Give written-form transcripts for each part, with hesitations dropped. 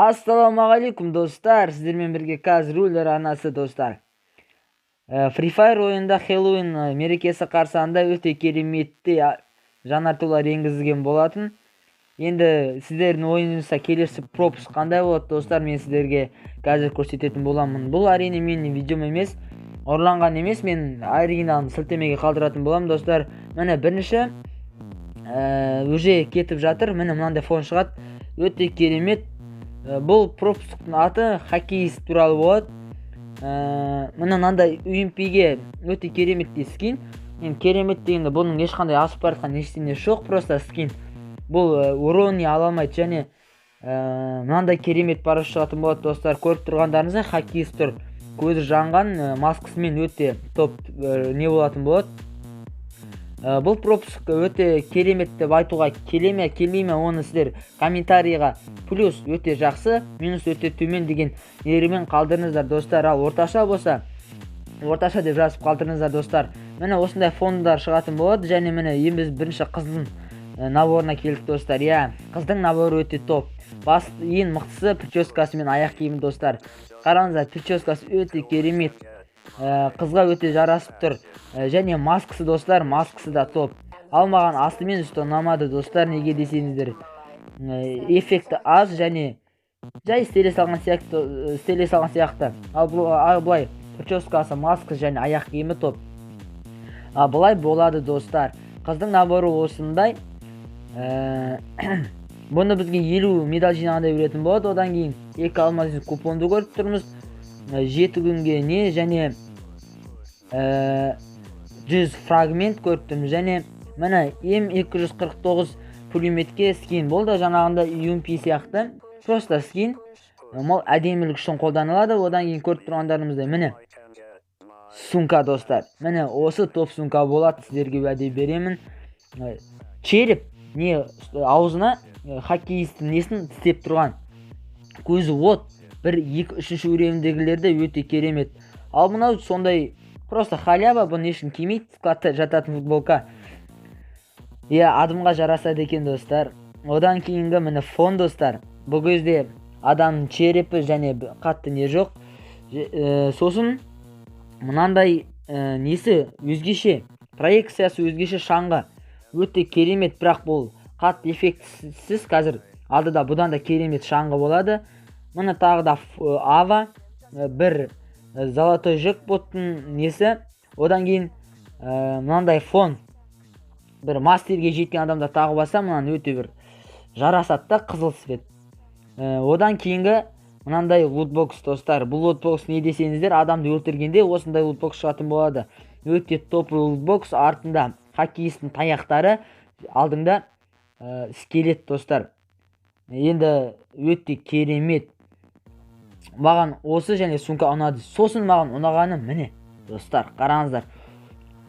Ассалаумағалейкум достар, сіздермен бірге қазір рөлдер арнасы достар. Free Fire ойында Хэллоуин мерекесі қарсаңында өте кереметті жаңартулар енгізілген болатын. Енді сіздердің ойыңызша келесі пропуск қандай болады достар, мен сіздерге қазір көрсететін боламын. Бұл әрине менің видеом емес, ұрланған емес, мен оригиналын сілтемеге қалдыратын болам достар. Міне бірінші уже кетіп жатыр, міне мынандай фон шығады, өте керемет. Бұл пропусктың аты хоккеист туралы болады. Мына мынандай UMP-ге өте керемет скин. Енді керемет дегенде бұның ешқандай асып баратқан ештеңе жоқ, просто скин. Бұл урони ала алмайды және мынандай керемет параш шығатын болады достар. Көріп тұрғандарыңыздай хоккеист тұр, көзі жанған, маскасымен өте топ не болатын болады. Бұл пропуск өте керемет деп айтуға келеме келмейме, оны сіздер комментарийға плюс өте жақсы, минус өте төмен деген ерімен қалдырыңыздар достар. Ал орташа болса, орташа деп жазып қалдырыңыздар достар. Міне осындай фондар шығатын болады және міне біз бірінші қыздың наборына келдік достар. Қыздың наборы өте топ. Ең мықтысы прическасы мен аяқ киімі достар. Қараңыздар, прическасы өте керемет. Қызға өте жарасып тұр. Және маскасы достар, маскасы да топ. Ал маған асты мен үсті ұнамады достар, неге десеңіздер. Эффекті аз және жай стеле салған сияқты. Ал бұлай прическасы, маскасы және аяқ киімі топ. Бұлай болады достар. Қыздың наборы осындай. Бұны бізге 50 медаль жинағандай беретін болады. Одан кейін 2 алмаз купонды көріп тұрмыз. 7 күнге не және 100 фрагмент көріп тұрмыз. Және міне М249 пулеметке скин. Бұл да жаңағында UMP сияқты. Просто скин. Бұл әдемілік үшін қолданылады. Одан кейін көріп тұрғандарымыздай міне сумка достар. Міне осы топ сумка болады, сіздерге уәде беремін. Череп не аузына хоккеисттің несін тістеп тұрған. Көзі от. 1-2-3 уровендегілерді өте керемет. Ал мынау сондай просто халява, бұны ешкім кимейді, складта жататын футболка. Адымға жарасады екен достар. Одан кейінгі міне фон достар. Бұл кезде адамның черепі және қатты не жоқ. Сосын мынандай несі өзгеше, проекциясы өзгеше шаңғы. Өте керемет, бірақ бұл қатты эффектсіз. Қазір алдыда бұдан да керемет шаңғы болады. Мұны тағы да ава, бір золотой жекпоттың несі. Одан кейін мынандай фон, бір мастерге жеткен адамда тағы баса, мұнан өте бір жарасатта қызыл свет. Одан кейінгі мынандай лутбокс достар. Бұл лутбокс не десеңіздер, адамды өлтіргенде осындай лутбокс шығатын болады. Өте топ лутбокс, артында хоккеисттің таяқтары, алдыңда скелет достар. Енді өте керемет. Маған осы және сумка ұнады. Сосын маған ұнағаны міне достар, қараңыздар.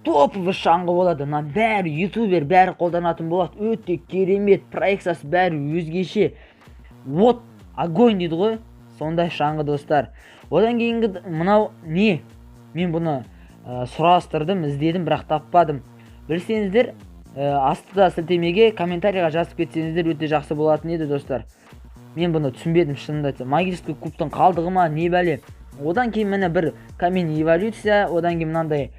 Топовый шаңғы болады. Бәрі ютубер, бәрі қолданатын болады. Өте керемет, проекциясы бәрі өзгеше. Вот, огонь дейді ғой. Сондай шаңғы достар. Одан кейінгі мынау не? Мен бұны сұрастырдым, іздедім, бірақ таппадым. Білсеңіздер, астыда сілтемеге комментарийға жазып кетсеңіздер өте жақсы болатын еді достар. Мен бұны түсінбедім шынында. Магический кубтың қалдығы ма, не бәле. Одан кейін міне бір камень эволюция, одан кейін мынандай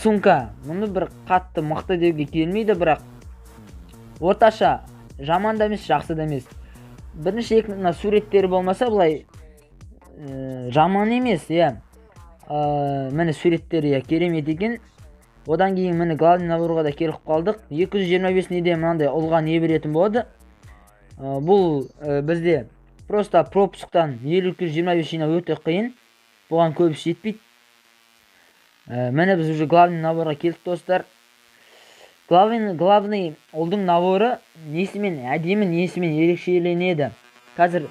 сумка. Мұны бір қатты мықты деуге келмейді, бірақ орташа, жаман да емес, жақсы да емес. Бірінші екінің суреттері болмаса, бұлай жаман емес, міне суреттері керемет екен. Одан кейін міне главный наборға да келіп қалдық. 225 неде мынандай ұлға не беретін болады. Бұл бізде просто пропусктан 225 жинау өте қиын. Бұған көбісі жетпейді. Міне біз уже главный наборға келдік достар. Главный ұлдың наборы несімен әдемі, несімен ерекшеленеді. Қазір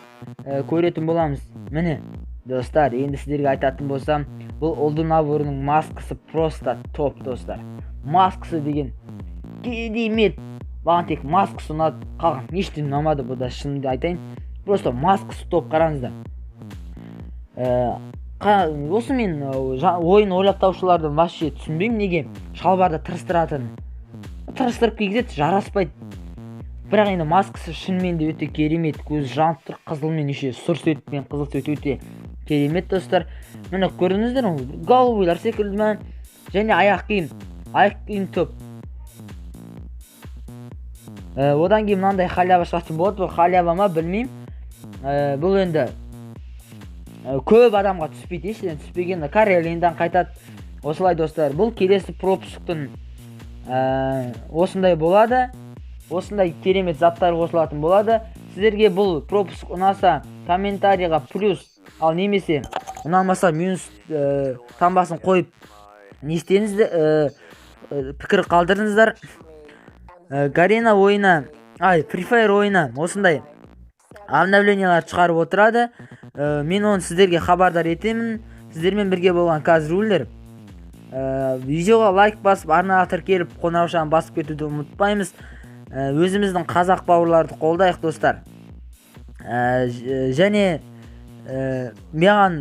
көретін боламыз. Міне достар, енді сіздерге айтатын болсам, бұл ұлдың наборының маскасы просто топ достар. Маскасы деген керемет. Маған тек маскасы ұнады, қалған ештеңе ұнамады, бұл да шынымды айтайын. Просто маскасы топ, қараңыздар. Осы мен ойын ойлап таушыларды вообще түсінбеймін, неге шалбарды тырыстыратын. Тырыстырып кигізеді, жараспайды. бірақ енді маскасы шынымен де өте керемет, көз жанып тұр, қызылмен еще сұр цветпен қызыл цвет өте керемет достар. Міне көрдіңіздер ме, голубойлар секілді ме, және аяқ киім топ. Одан кейін мынандай халява шығатын болады, бұл халява ма білмеймін. Бұл енді көп адамға түспейді, ешеден түспеген, Карелиндан қайтады. Осылай достар, бұл келесі пропусктың осындай болады, осындай керемет заттар қосылатын болады. Сіздерге бұл пропуск ұнаса комментарийға плюс, ал немесе ұнамаса минус таңбасын қойып не істеңіздер, пікір қалдырыңыздар. Garena ойына, Free Fire ойына осындай обновлениялар шығарып отырады. Мен оны сіздерге хабардар етемін. Сіздермен бірге болған Казрулер. Видеоға лайк басып, арнаға тіркеліп, қоңыраушаны басып кетуді ұмытпаймыз. Өзіміздің қазақ бауырларды қолдайық достар. Және маған